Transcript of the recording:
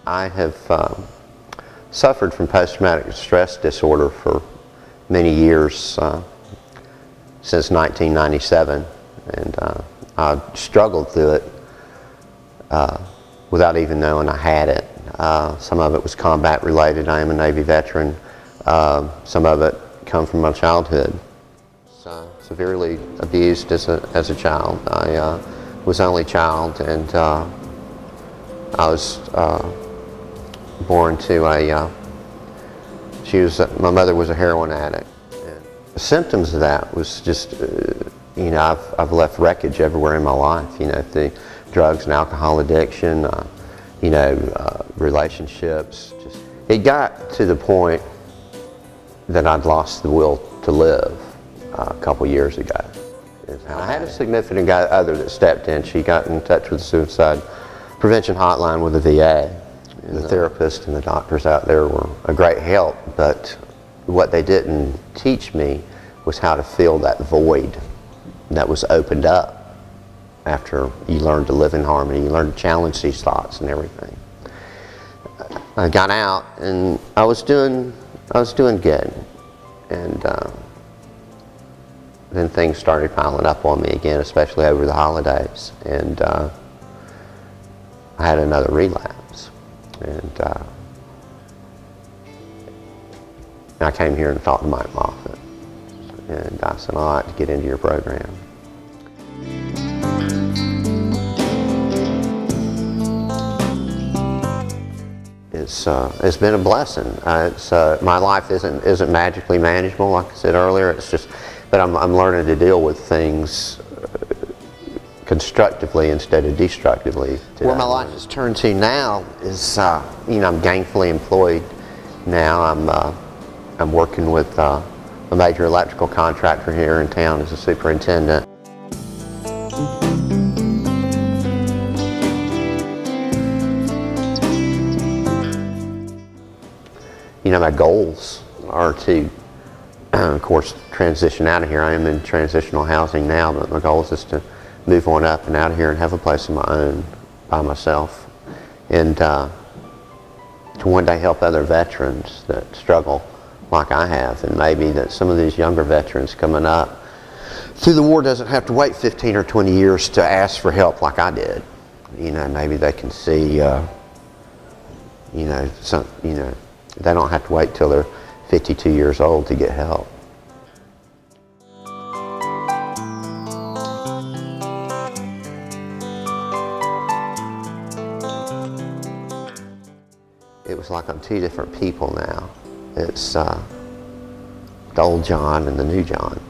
I have suffered from post-traumatic stress disorder for many years, since 1997, and I struggled through it without even knowing I had it. Some of it was combat related. I am a Navy veteran. Some of it come from my childhood. Severely abused as a child. I was only child, and I was born to my mother was a heroin addict. And the symptoms of that was just, you know, I've left wreckage everywhere in my life, you know, through drugs and alcohol addiction, you know, relationships. It got to the point that I'd lost the will to live a couple years ago. I had a significant other that stepped in. She got in touch with the suicide prevention hotline with the VA. And the therapists and the doctors out there were a great help, but what they didn't teach me was how to fill that void that was opened up after you learn to live in harmony, you learn to challenge these thoughts and everything. I got out and I was doing good, and then things started piling up on me again, especially over the holidays, and I had another relapse, and I came here and talked to Mike Moffat, and I said, I'd like to get into your program. It's been a blessing. My life isn't magically manageable, like I said earlier. It's just, but I'm learning to deal with things constructively instead of destructively. Where my life has turned to now is, you know, I'm gainfully employed now. I'm working with a major electrical contractor here in town as a superintendent. You know, my goals are to, of course, transition out of here. I am in transitional housing now, but my goal is to move on up and out of here and have a place of my own by myself, and to one day help other veterans that struggle like I have, and maybe that some of these younger veterans coming up through the war doesn't have to wait 15 or 20 years to ask for help like I did. You know, maybe they can see, they don't have to wait till they're 52 years old to get help. It was like I'm two different people now. It's the old John and the new John.